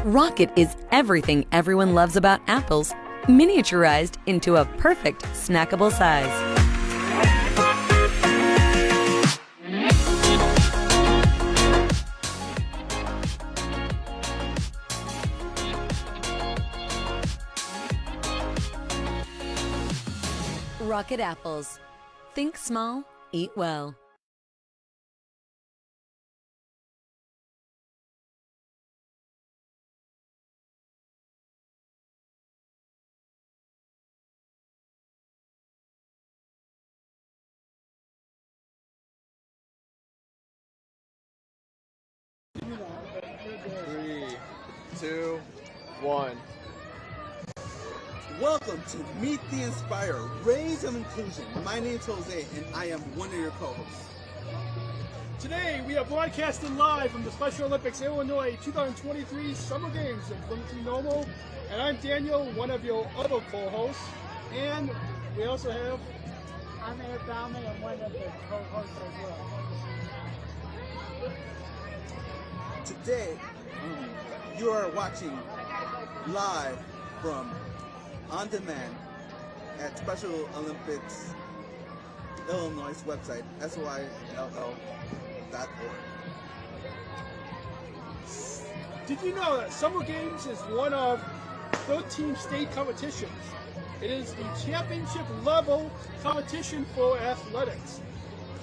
Rocket is everything everyone loves about apples, miniaturized into a perfect snackable size. Rocket Apples. Think small, eat well. Three, two, one. Welcome to Meet the Inspire, Rays of Inclusion. My name is Jose, and I am one of your co-hosts. Today, we are broadcasting live from the Special Olympics Illinois 2023 Summer Games in Bloomington Normal. And I'm Daniel, one of your other co-hosts. And we also have... I'm Eric Bauman, I'm one of the co-hosts as well. Today, you are watching live from On Demand at Special Olympics Illinois website, SYLL.org. Did you know that Summer Games is one of 13 state competitions? It is the championship level competition for athletics.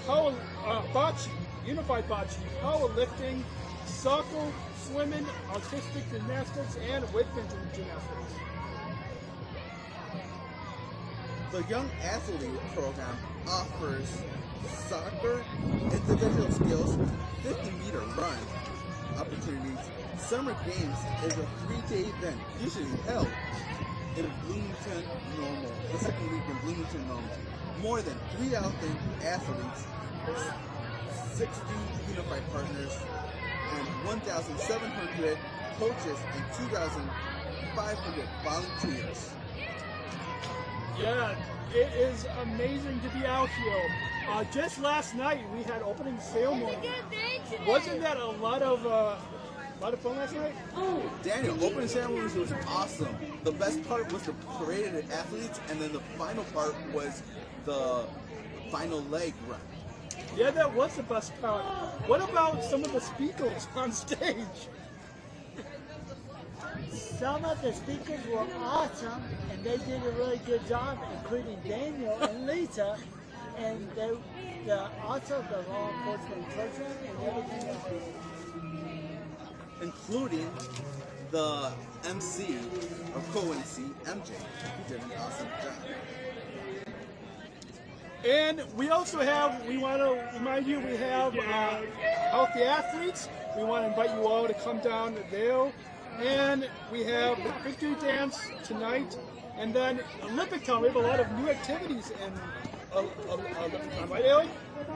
Bocce, unified bocce, powerlifting, soccer, swimming, artistic gymnastics, and weightlifting gymnastics. The Young Athlete Program offers soccer, individual skills, 50-meter run opportunities. Summer Games is a 3-day event, usually held in Bloomington Normal, the second week in Bloomington Normal. More than 3,000 athletes, 60 unified partners, and 1,700 coaches and 2,500 volunteers. Yeah, it is amazing to be out here. Just last night we had opening ceremony. Wasn't that a lot of fun last night? Daniel, opening ceremonies was awesome. The best part was the parade of the athletes, and then the final part was the final leg run. Yeah, that was the best part. What about some of the speakers on stage? Some of the speakers were awesome, and they did a really good job, including Daniel and Lisa, and also the law enforcement program and everything else. Including the MC, or co-MC, MJ, who did an awesome job. And we also have, we want to remind you, we have healthy athletes. We want to invite you all to come down there. And we have the victory dance tonight. And then Olympic Town, we have a lot of new activities in Olympic Town, right, Ellie?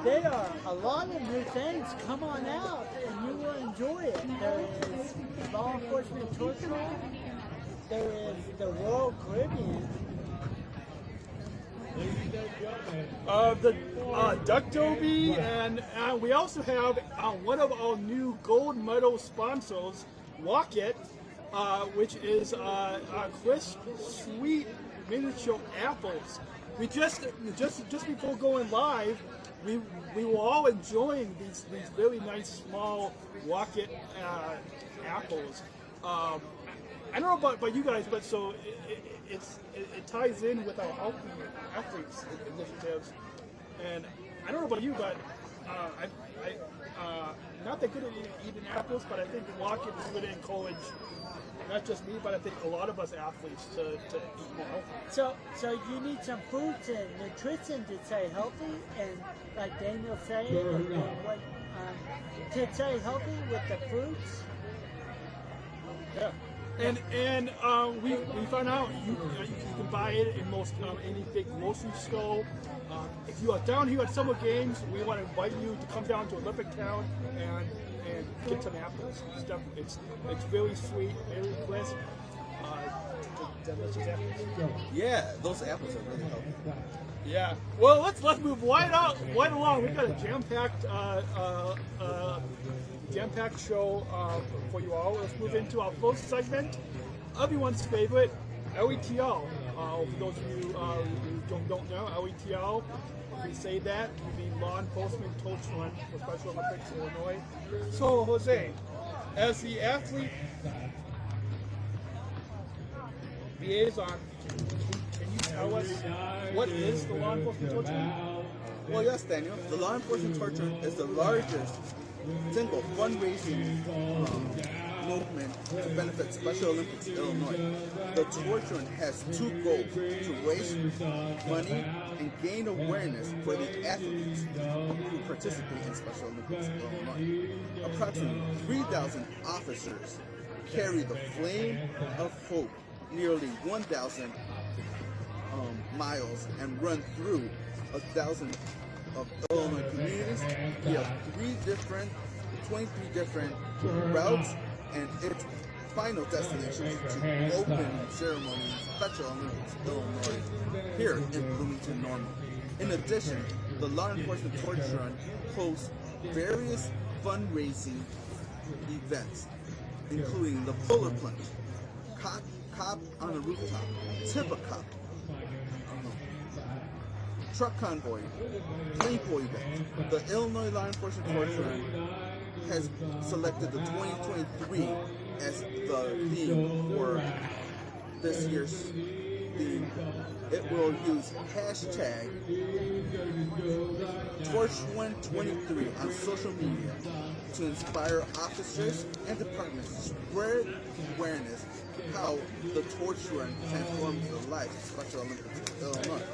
There are a lot of new things. Come on out, and you will enjoy it. There is law enforcement tourism. There is the Royal Caribbean. The Duck Derby, and we also have one of our new gold medal sponsors, Rocket, which is crisp, sweet miniature apples. We just before going live, we were all enjoying these really nice small Rocket apples. I don't know about you guys, but so it ties in with our healthy athletes initiatives. And I don't know about you, but not that good at eating apples, but I think Rocket is going to encourage not just me, but I think a lot of us athletes to eat more healthy. So you need some fruits and nutrition to stay healthy, and like Daniel said, and what to stay healthy with the fruits. Yeah. And we found out you can buy it in most any big grocery store. If you are down here at Summer Games, we want to invite you to come down to Olympic Town and get some apples. It's really sweet, very crisp. Delicious apples. Yeah, those apples are really healthy. Yeah. Well, let's move right along. We got a jam-packed jam-packed show for you all. Let's move into our first segment, everyone's favorite, LETL. For those of you who don't know, LETL, if we say that, would be Law Enforcement Torch Run for Special Olympics Illinois. So, Jose, as the athlete liaison, can you tell us what is the Law Enforcement Torch Run? Well, yes, Daniel. The Law Enforcement Torch Run is the largest single fundraising movement to benefit Special Olympics Illinois. The Torch Run has two goals: to raise money and gain awareness for the athletes who participate in Special Olympics Illinois. Approximately 3,000 officers carry the flame of hope nearly 1,000 miles and run through 1,000 of Illinois communities. We have 23 different routes, and its final destination is to open ceremony in Special Olympics Illinois here in Bloomington Normal. In addition, the Law Enforcement Torch Run hosts various fundraising events, including the Polar Plunge, Cop on a Rooftop, Tip a Cop, Truck Convoy, Playboy event. The Illinois Law Enforcement Torch Run has selected the 2023 as the theme for this year's theme. It will use hashtag Torch123 on social media to inspire officers and departments to spread awareness how the Torch Run transforms the lives of Special Olympics in Illinois.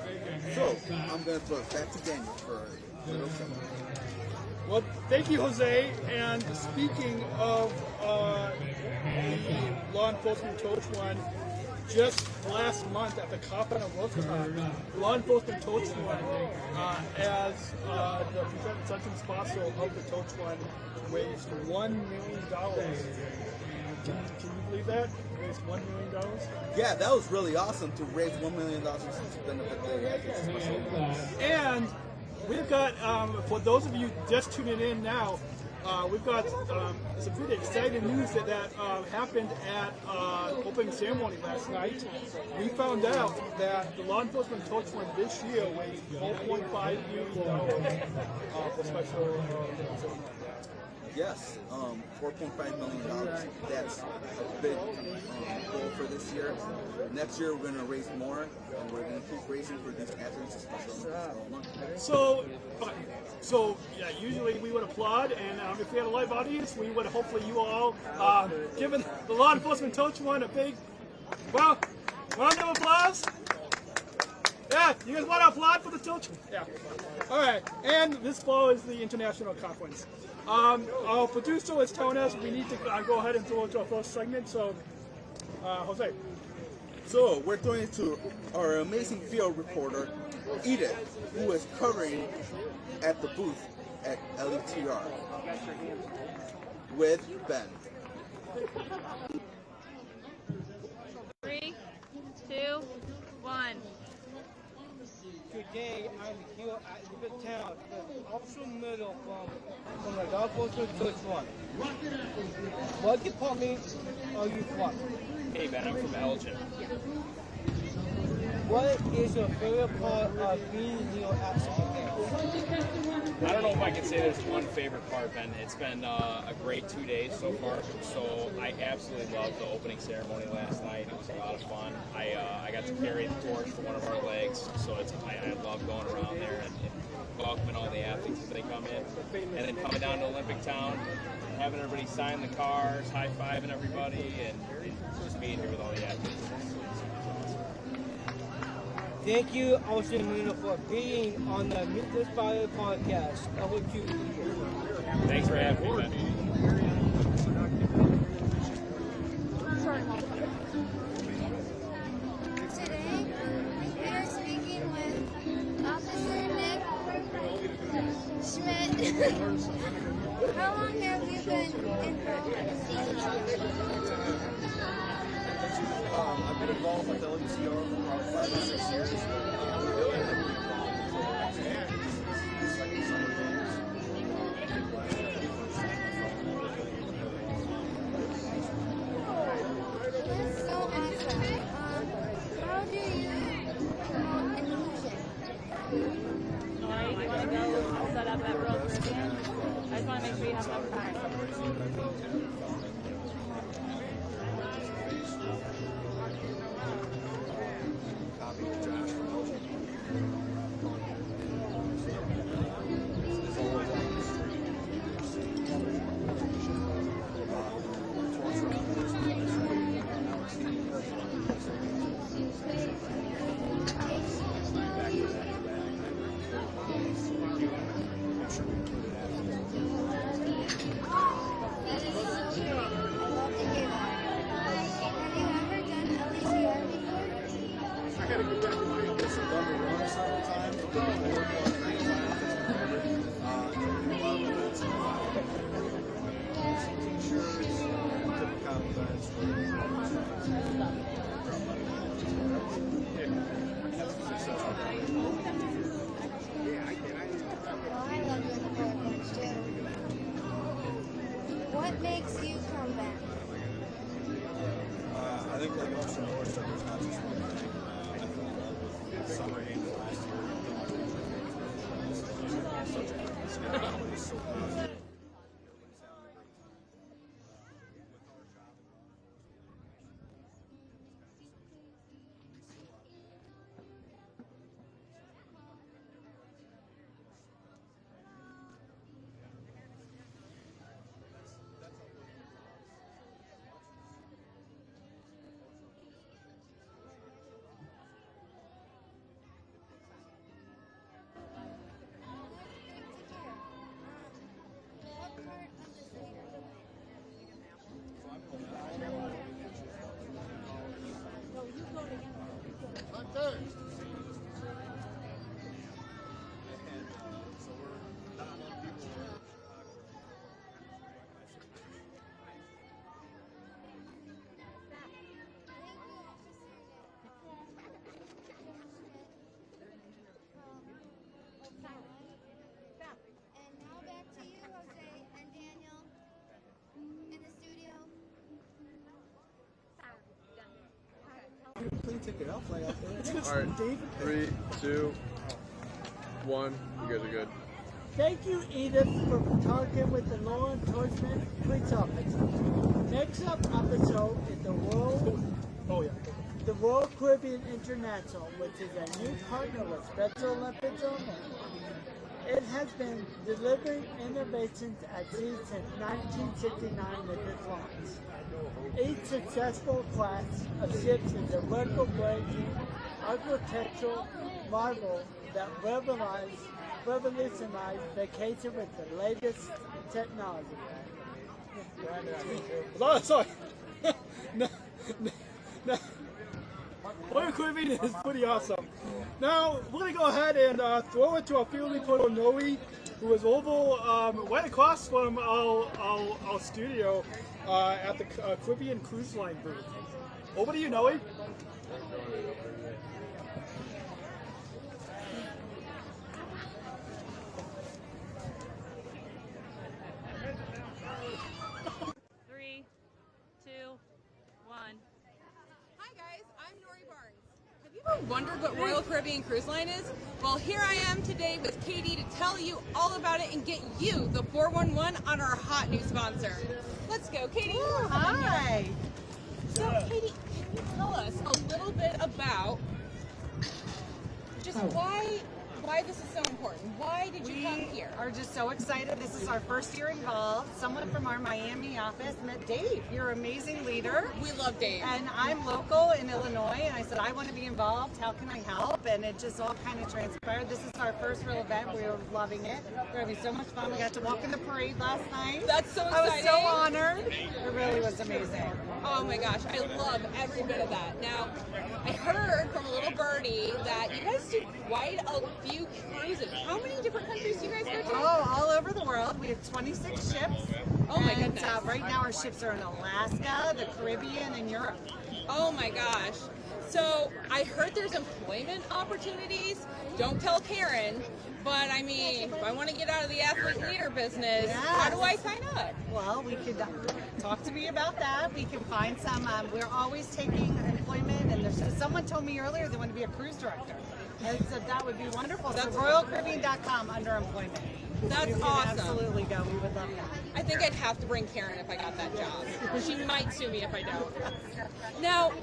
So, I'm going to throw it back to Daniel for a little segment. Well, thank you, Jose. And speaking of the Law Enforcement Torch Run, just last month at the Cop on a Rooftop, Law Enforcement Torch Run, as the presenting sponsor of the Torch Run, raised $1 million. Can you believe that? Raised $1 million? Yeah, that was really awesome to raise $1 million to benefit the athletes of Special Olympics. And we've got, for those of you just tuning in now, we've got some pretty exciting news that happened at opening ceremony last night. We found out that the Law Enforcement Torch Run this year raised $4.5 million for Special Olympics. Yes, $4.5 million. That's a big goal for this year. Next year, we're going to raise more, and we're going to keep raising for these athletes, especially So yeah, usually we would applaud, and if we had a live audience, we would hopefully you all given the Law Enforcement Torch Run a big, round of applause. Yeah, you guys want to applaud for the Torch? Yeah. All right, and this fall is the international conference. Our producer is telling us we need to go ahead and throw it to our first segment. So, Jose. So we're throwing it to our amazing field reporter, Edith, who is covering at the booth at LETR with Ben. 3, 2, 1. Today, I'm here at Libertown, the official medal from the Law Enforcement Torch Run. What department are you from? Hey Ben, I'm from Elgin. What is your favorite part of being here at today? I don't know if I can say there's one favorite part, Ben. It's been a great 2 days so far. So I absolutely loved the opening ceremony last night. It was a lot of fun. I got to carry the torch for one of our legs, so I love going around there and welcoming all the athletes as they come in. And then coming down to Olympic Town, having everybody sign the cars, high-fiving everybody, and just being here with all the athletes. Thank you, Austin Mino, for being on the Meet the Spire podcast. Over to you. Thanks for having me, Ben. Today, we are speaking with Officer Nick Schmidt. How long have you been involved in the season? I've been involved with LETR for about 5 or 6 years. What makes you come back? I think like also more stuff is not just one thing. I fell in love with summer games last year. Such a great schedule. It's so positive. Everybody's having a great time. With our job What part of the city are you in? so we're not a lot of people are in And now back to you, Jose and Daniel, in the studio. Please take it off like out there. Just All right, David. 3, 2, 1. You guys are good. Thank you, Edith, for talking with the law enforcement police officers. Next up on the show is Oh yeah. the World Caribbean International, which is a new partner with Special Olympics Only. It has been delivering innovations at sea since 1969 with its launch. Each successful class of ships is a record-breaking architectural marvel that revolutionized vacation with the latest technology. Oh, sorry. no. Royal Caribbean is pretty awesome. Now, we're going to go ahead and throw it to our field reporter, Noe, who is over right across from our studio at the Caribbean Cruise Line booth. Over to you, Noe. Three, two, one. Hi guys, I'm Nori Barnes. Have you ever wondered what Royal Caribbean Cruise Line is? Well, here I am today with Katie to tell you all about it and get you the 411 on our hot new sponsor. Let's go, Katie. Ooh, hi. So, Katie, can you tell us a little bit about just why this is so important? Why did you come here? We are just so excited. This is our first year involved. Someone from our Miami office met Dave. You're an amazing leader. We love Dave. And I'm local in Illinois, and I said, I want to be involved. How can I help? And it just all kind of transpired. This is our first real event. We were loving it. We're going to be so much fun. We got to walk in the parade last night. That's so I was exciting. so honored. It really was amazing. Oh my gosh, I love every bit of that. Now, I heard from a little birdie that you guys do quite a few cruises. How many different countries do you guys go to? Oh, all over the world. We have 26 ships. Oh my and, goodness. right now our ships are in Alaska, the Caribbean, and Europe. Oh my gosh. So I heard there's employment opportunities. Don't tell Karen, but I mean, if I want to get out of the athlete leader business, how do I sign up? Well, we could talk to me about that. We can find some. We're always taking employment, and someone told me earlier they want to be a cruise director. And I said that would be wonderful. So RoyalCaribbean.com under employment. That's You can awesome. absolutely go. We would love that. I think I'd have to bring Karen if I got that job. She might sue me if I don't. Now,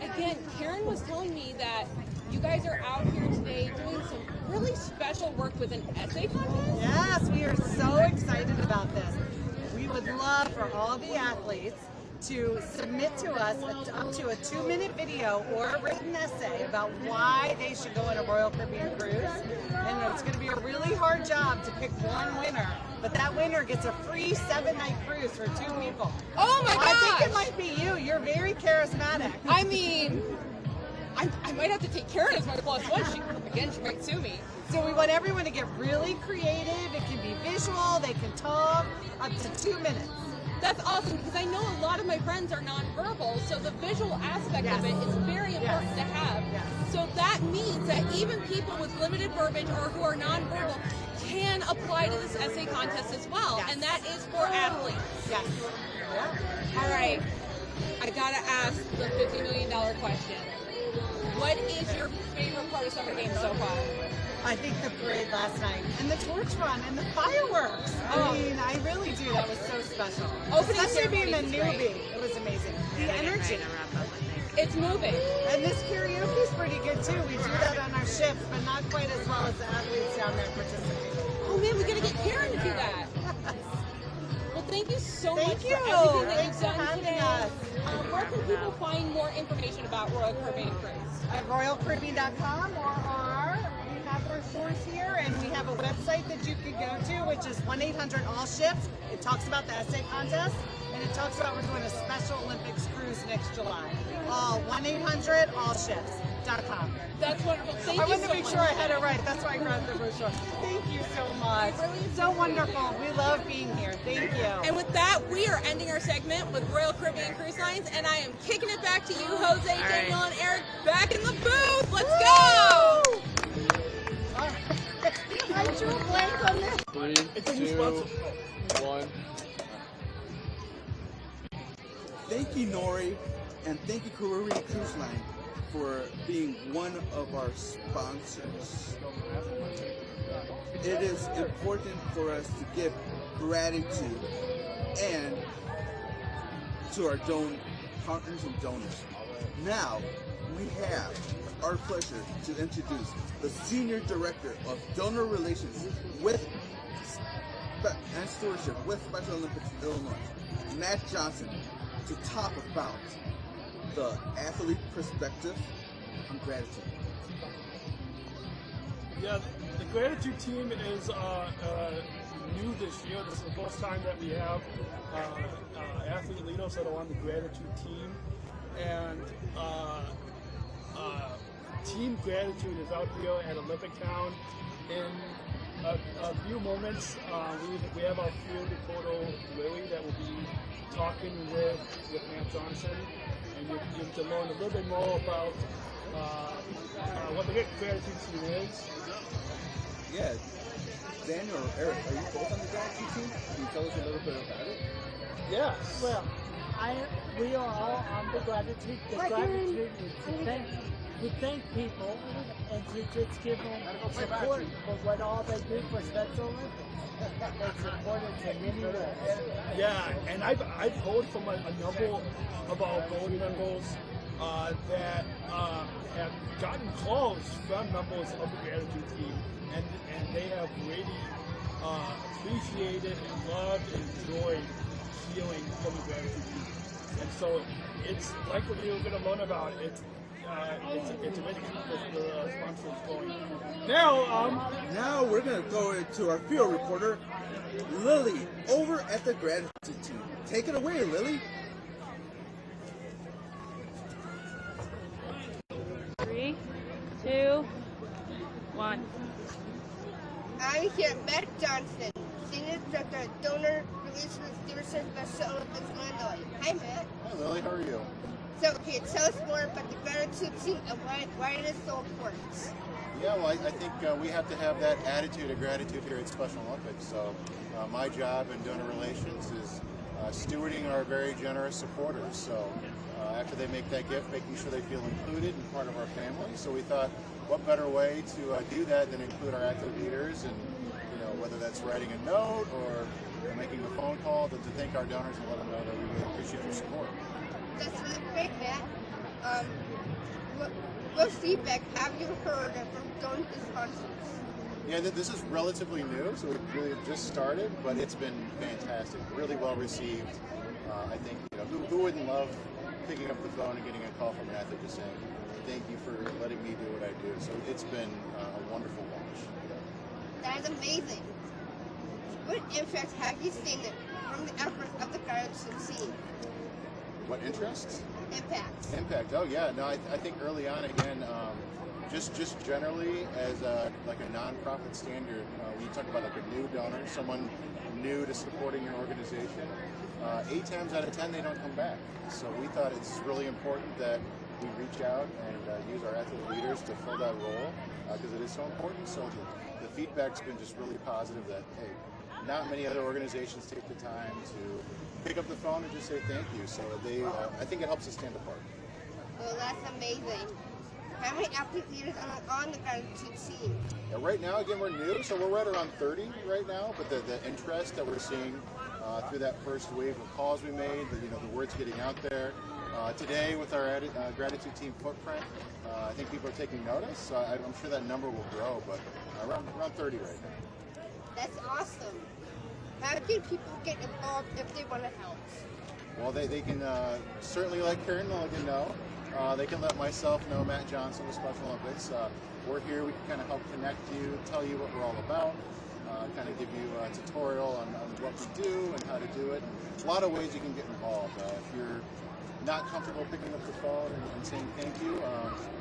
again, Karen was telling me that you guys are out here today doing some really special work with an essay contest. Yes, we are so excited about this. We would love for all the athletes to submit to us up to a 2-minute video or a written essay about why they should go on a Royal Caribbean cruise. And it's going to be a really hard job to pick one winner, but that winner gets a free 7-night cruise for 2 people. Oh my gosh! I think it might be you. You're very charismatic. I mean, I might have to take Karen as my plus one. She might sue me. So we want everyone to get really creative. It can be visual, they can talk, up to 2 minutes. That's awesome because I know a lot of my friends are nonverbal, so the visual aspect of it is very important to have. So that means that even people with limited verbiage or who are nonverbal can apply to this essay contest as well, and that is for athletes. Yes. All right, I gotta ask the $50 million question. What is your favorite part of Summer Games so far? I think the parade last night and the torch run and the fireworks. I mean, I really do. That was so special. Especially being a newbie. It was amazing. The energy. It's moving. And this karaoke is pretty good too. We do that on our ships, but not quite as well as the athletes down there participating. Oh man, we gotta get Karen to do that. Well, thank you so much you. for everything that Thanks you've for done having today. us. Where can people find more information about Royal Caribbean Cruise? At RoyalCaribbean.com we have our stores here, and we have a website that you can go to, which is 1-800-ALL-SHIPS. It talks about the essay contest, and it talks about we're doing a Special Olympics cruise next July. 1-800-ALL-SHIPS.com. That's wonderful. Thank I you wanted so to make much. sure I had it right. That's why I grabbed the brochure. Thank you so much. So wonderful. We love being here. Thank you. And with that, we are ending our segment with Royal Caribbean Cruise Lines, and I am kicking it back to you, Jose, Daniel, and Eric, back in the booth. Let's go! I drew a blank on this. 3, 2, 1. Thank you, Nori, and thank you, Caribbean Cruise Line, for being one of our sponsors. It is important for us to give gratitude and to our partners and donors. Now, we have our pleasure to introduce the Senior Director of Donor Relations and Stewardship with Special Olympics Illinois, Matt Johnson, to talk about the athlete perspective on gratitude. Yeah, the gratitude team is new this year. This is the first time that we have athlete leaders that are on the gratitude team, and Team Gratitude is out here at Olympic Town. In a few moments, we have our field reporter Lily that will be talking with Matt Johnson, and you get to learn a little bit more about what the gratitude team is. Yeah, Daniel or Eric, are you both on the gratitude team? Can you tell us a little bit about it? Yes. Well, we are all on the gratitude. The gratitude is to thank people and to just give them support for what all they do for Special Olympics. They support us in many ways. Yeah, and I've heard from a number of our board members that have gotten calls from members of the gratitude team, and they have really appreciated and loved and enjoyed healing from the gratitude team. And so it's like what you're going to learn about. It's a way to keep the sponsors going. Now we're going to go to our field reporter, Lily, over at the gratitude team. Take it away, Lily. 3, 2, 1. I'm here at Matt Johnson, Senior Director of Donor Relations and Stewardship at Special Olympics Illinois. Hi, Matt. Hi, Lily. How are you? So, can you tell us more about the gratitude team and why it is so important? Yeah, well, I think we have to have that attitude of gratitude here at Special Olympics. So my job in donor relations is stewarding our very generous supporters. So after they make that gift, making sure they feel included and part of our family. So we thought, what better way to do that than include our athlete leaders and whether that's writing a note or making a phone call to thank our donors and let them know that we really appreciate your support. That's really great, Matt. What feedback have you heard from donors and sponsors? Yeah, this is relatively new, so we really just started, but it's been fantastic, really well received. I think, who wouldn't love picking up the phone and getting a call from an athlete just saying, thank you for letting me do what I do. So it's been a wonderful launch. That is amazing. What interest have you seen from the efforts of the gratitude team? What interest? Impact. Oh yeah, no, I think early on again, just generally as a nonprofit standard, when you talk about like a new donor, someone new to supporting your organization, 8 times out of 10 they don't come back. So we thought it's really important that we reach out and use our athlete leaders to fill that role because it is so important. So the feedback's been just really positive that, hey, not many other organizations take the time to pick up the phone and just say thank you. So I think it helps us stand apart. Well, that's amazing. How many athlete leaders are on the gratitude team? Yeah, right now, again, we're new, so we're right around 30 right now. But the interest that we're seeing through that first wave of calls we made, the word's getting out there. Today, with our gratitude team footprint, I think people are taking notice. So I'm sure that number will grow, but around 30 right now. That's awesome. How can people get involved if they want to help? Well, they can certainly let Karen Milligan know. They can let myself know, Matt Johnson with Special Olympics. We're here, we can kind of help connect you, tell you what we're all about, kind of give you a tutorial on what we do and how to do it. A lot of ways you can get involved. If you're not comfortable picking up the phone and saying thank you,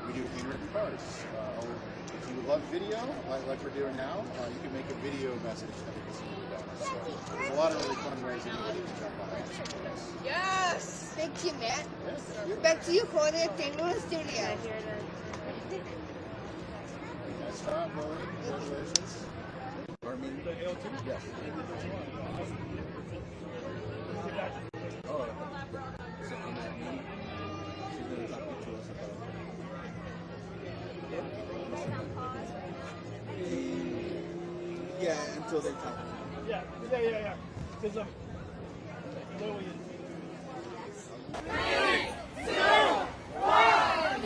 we do handwritten cards. Or if you love video, like we're doing now, you can make a video message that we can send to the donors. So there's a lot of really fun ways that anybody can jump on and support us. Yes! Thank you, Matt. Yes, thank you. Back to you, Claudia. Daniel in the studio. Nice job, Lily. Congratulations. Armin? Yes. Oh, so on that meeting, she's going to talk to us about yeah, until they talk. Yeah. Because Lily is. 3, 2, 1.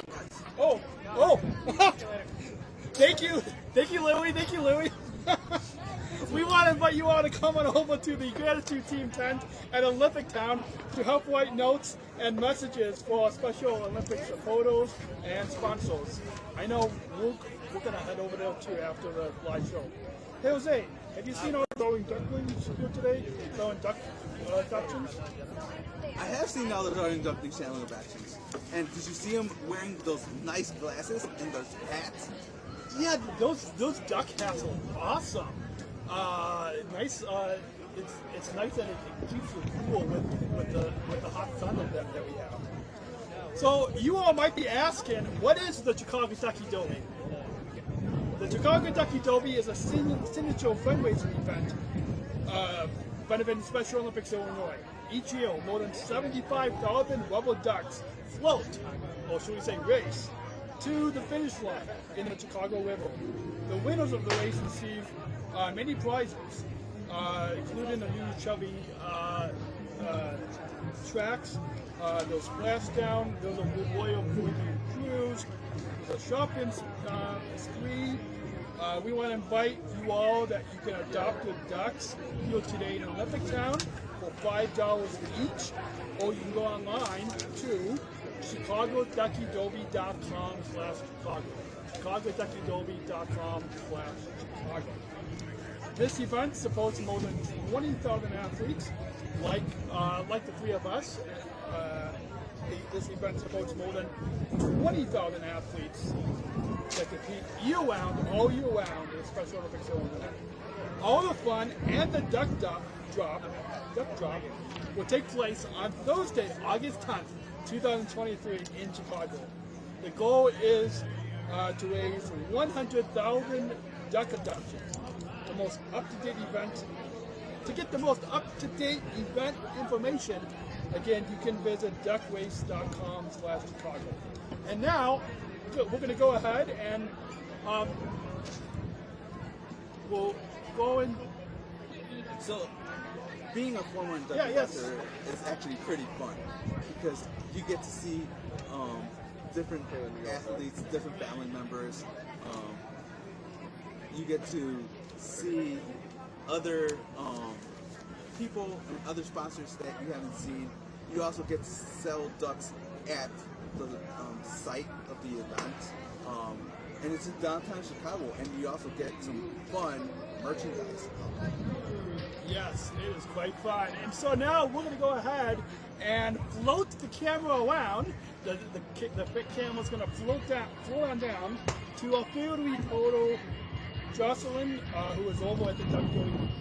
Oh! Thank you, Louie. We want to invite you all to come on over to the Gratitude Team tent at Olympic Town to help write notes and messages for Special Olympics photos and sponsors. I know we're going to head over there too after the live show. Hey Jose, have you seen our throwing ducklings here today? Throwing ducklings? I have seen all the throwing ducklings channel of actions. And did you see them wearing those nice glasses and those hats? Yeah, those duck hats are awesome. Nice. It's nice that it keeps you cool with the hot sun that we have. So you all might be asking, what is the Chicago Ducky Derby? The Chicago Ducky Derby is a signature fundraising event benefiting Special Olympics Illinois. Each year, more than 75,000 rubber ducks float, or should we say race, to the finish line in the Chicago River. The winners of the race receive many prizes, including the new Chevy tracks, those splashdown, there's a Royal Caribbean cruise, there's a shopping spree. We want to invite you all that you can adopt the ducks here today in Olympic Town for $5 each, or you can go online to ChicagoDuckyDerby.com/Chicago. ChicagoDuckyDerby.com/Chicago. This event supports more than 20,000 athletes, like the three of us. This event supports more than 20,000 athletes that compete year-round, all year round in Special Olympics Illinois. All the fun and the duck drop will take place on Thursday, August 10th, 2023 in Chicago. The goal is to raise 100,000 duck adoptions. The most up-to-date event. To get the most up-to-date event information, again, you can visit duckrace.com/Chicago. And now, we're going to go ahead and we'll go and So, being a former inductor yes. is actually pretty fun because you get to see different athletes, different family members. You get to see other people and other sponsors that you haven't seen. You also get to sell ducks at the site of the event. And it's in downtown Chicago, and you also get some fun merchandise. Yes, it is quite fun. And so now we're going to go ahead and float the camera around. The camera's going to float on down to a field we total Jocelyn, who is over at the Duck Doby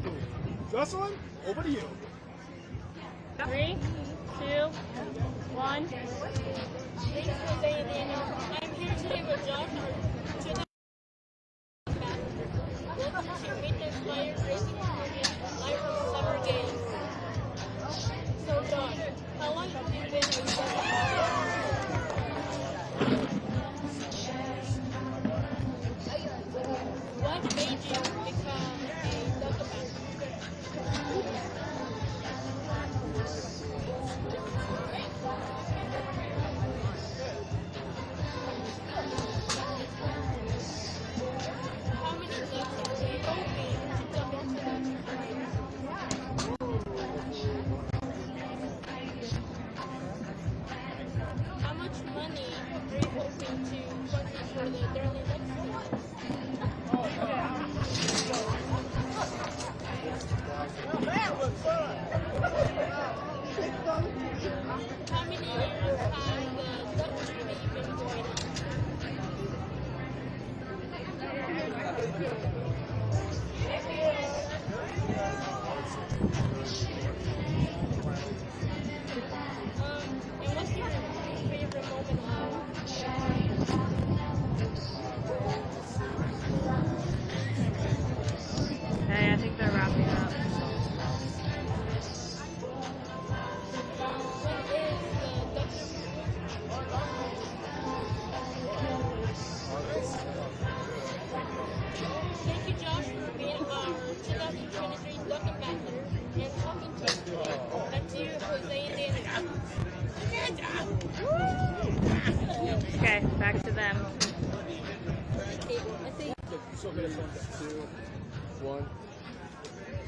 booth. Jocelyn, over to you. 3, 2, 1. Thanks for saying, Daniel. I'm here today with Josh, our 2000 Welcome to Meet the Inspired Racing Tournament, live from Summer Games. So, Josh, how long have you been a What made you become a duck ambassador? How many ducks are you hoping to jump into How much money are you hoping to purchase for the Darling Ducks team? How many years has the duck journey been going on? And what's your favorite moment Hey, I think they're wrapping up. Thank you, Josh, for being our 2023 Duck Ambassador and talking to us today. Back to you, Jose and Danny. Okay, back to them.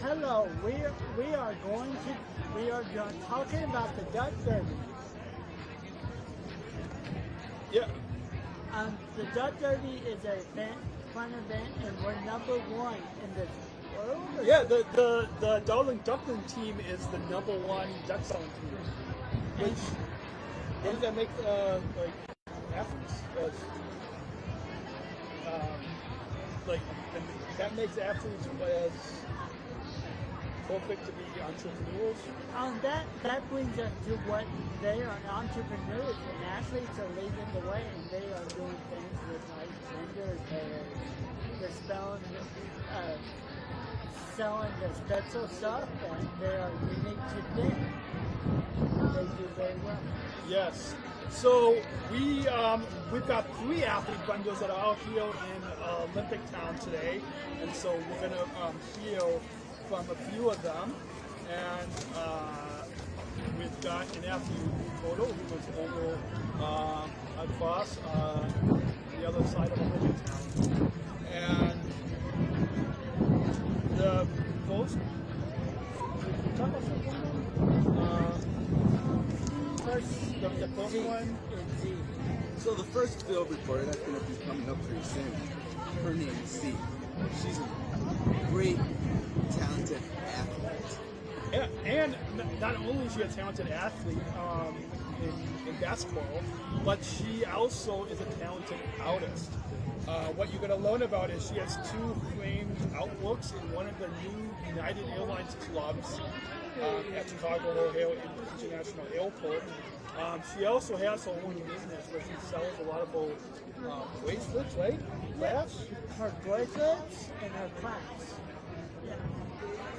Hello, we are talking about the Duck Derby. Yeah. The Duck Derby is a fun event, and we're number 1 in the world. Yeah, the Darling Duckling team is the number 1 duck selling team. Which, what does that make like athletes? That makes athletes as perfect to be entrepreneurs. That brings us to what they are entrepreneurs, and athletes are leading the way, and they are doing things with like vendors. They're selling the special stuff, and they are unique to them. They do very well. Yes. So we've got 3 athlete bundles that are out here in Olympic Town today, and so we're gonna hear from a few of them. And we've got an athlete photo who was over across the other side of Olympic Town, and the first. The first one. So the first field reporter that's going to be coming up pretty soon, her name is C. She's a great, talented athlete. And not only is she a talented athlete in basketball, but she also is a talented artist. What you're going to learn about is she has 2 framed artworks in one of the new United Airlines clubs at Chicago O'Hare International Airport. She also has her own business where she sells a lot of her bracelets, right? Crafts? Her bracelets and her clasps.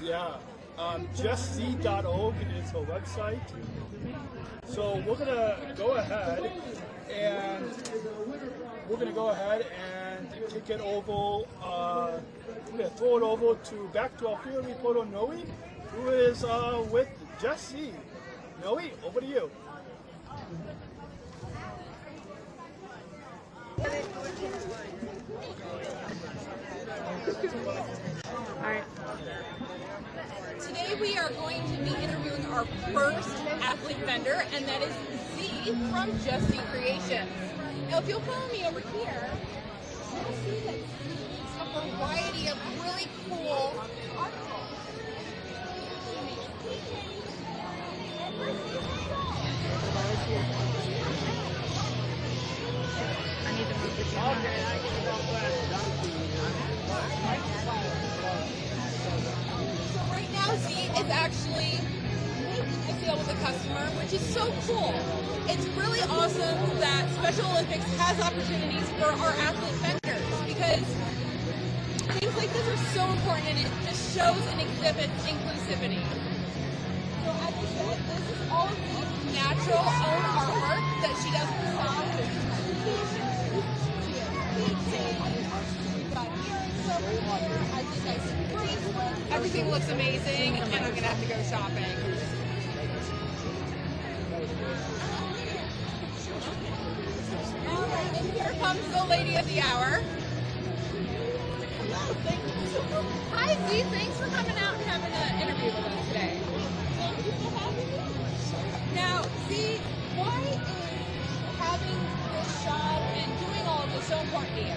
Yeah. JustC.org is her website. So we're going to go ahead and we're going to go ahead and take it over. We're going to throw it over to back to our field reporter Noe, who is with Jesse. Noe, over to you. Alright. Today we are going to be interviewing our first athlete vendor, and that is Z from Just Z Creations. Now, if you'll follow me over here, you'll see that Z makes a variety of really cool articles. I need to move the camera. So right now, Z is actually making a deal with a customer, which is so cool. It's really awesome that Special Olympics has opportunities for our athlete vendors, because things like this are so important, and it just shows and exhibits inclusivity. So as I said, this is all of the natural own artwork that she does herself. Everything looks amazing, and I'm gonna have to go shopping. All right, and here comes the lady of the hour. Hi Z, thanks for coming out and having an interview with us today. Now Z, why is having this shop and doing all of this so important to you?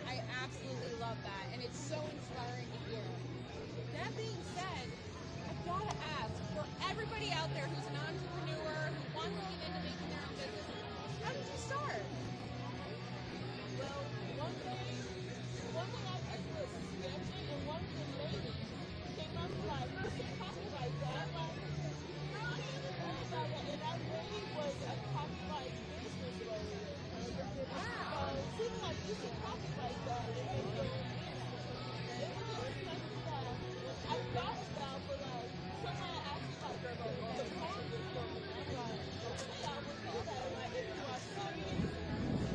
I absolutely love that, and it's so inspiring to hear. That being said, I've got to ask, for everybody out there who's an entrepreneur, who wants to get into making their own business, how did you start? Well, one thing I did was sketching, and one of the ladies came up like, you should copyright that. Like, I didn't even know about that, and I really was a copyright business lady. So it seemed like you should copyright that and make your own business. It was just something that I thought about, but like, somebody asked me like, the copy from me. I'm like, okay, I will do that. Like, if you are serious,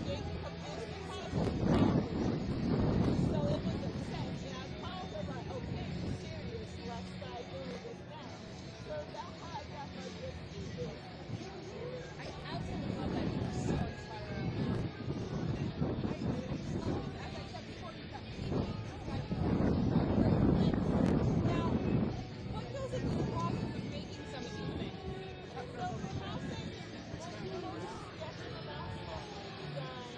then you have business card. So it was a test, and I called her like, okay, you're serious, let's start doing this now. So that's how I got my business. I absolutely love that. You're so inspiring. As I said before, you've got now, what goes into the process of making some of these things? So the process is sketching them out, design,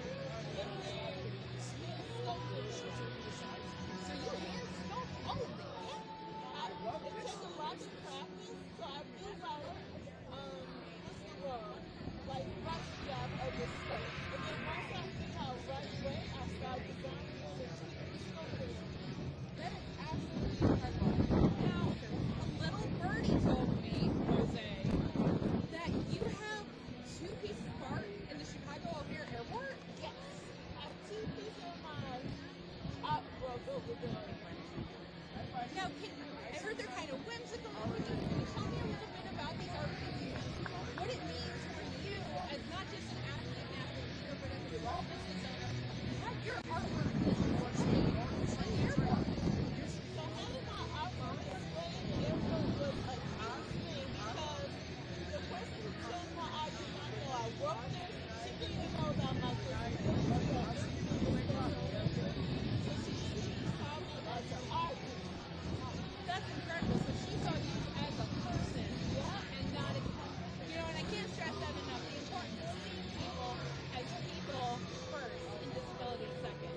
and then sculpting. So you hand sculpt all of them? It takes a lot of practice, so I do like rough job of the sculpt. And then once I figure out right way, I start designing it and sculpting it. That is absolutely incredible. Now, a little birdie told me, Jose, that you have 2 pieces of art in the Chicago O'Hare Airport? Yes, I have 2 pieces of my artwork over there. Now, I heard they're kind of whimsical. Can you tell me a little bit about these art pieces? What it means for you as not just an athlete here, but as a small business owner, to have your artwork displayed on the airport? So having my artwork displayed in the airport was a huge thing because the person who chose my art did not know I worked there. She didn't even know about my disability. So she saw me as an artist. That's incredible. So she saw you as a person, and not as, and I can't stress that enough, the importance of seeing people as people first and disability second.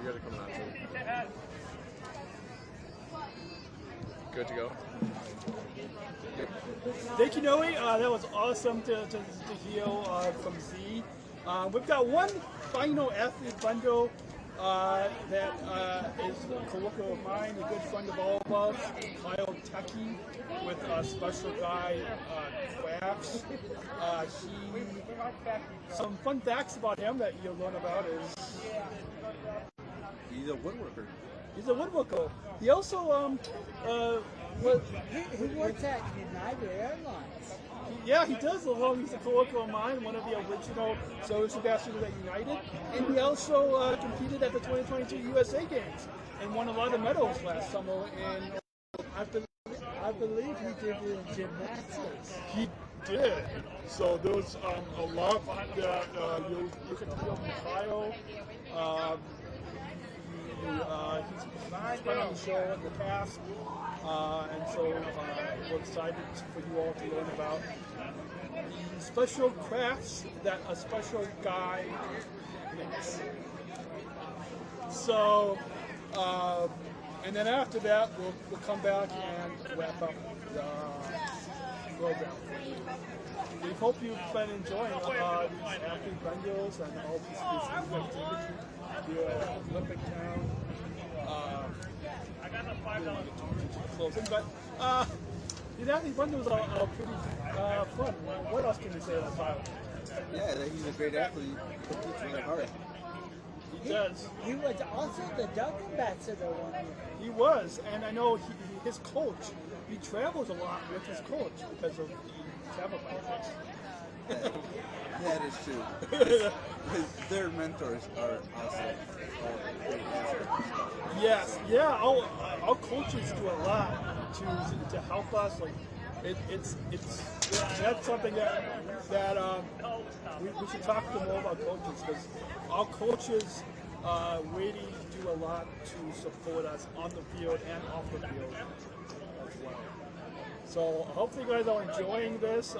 You guys are coming out too. Good to go. Thank you, Noe. That was awesome to hear from Z. We've got one final athlete bundle that is a coworker of mine, a good friend of all of us, Kyle Tucky, with a special guy, Crafts. Some fun facts about him that you'll learn about is He's a woodworker. he's a woodworker. He also He works at United Airlines. yeah, he does. He's a coworker of mine, one of the original service ambassadors at United, and he also competed at the 2022 USA Games and won a lot of medals last summer. And I believe he did it in gymnastics. he did. So there's a lot that you can feel from Kyle. He's been on the show in the past, and so we're excited for you all to learn about the special crafts that a special guy makes. So, and then after that, we'll come back and wrap up the program. We hope you've been enjoying these athlete bundles and all these activities. The Olympic town. Closing, but the athlete bundles are pretty fun. What else can you say about Tyler? Yeah, that he's a great athlete. He competes really hard. He does. He was also the Duck ambassador one year. He was, and I know his coach. He travels a lot with his coach because of the travel politics. That is true. Their mentors are also great athletes. Yes, yeah. Our coaches do a lot to help us. Like it's that's something that we should talk to more about coaches, because our coaches really do a lot to support us on the field and off the field as well. So hopefully you guys are enjoying this.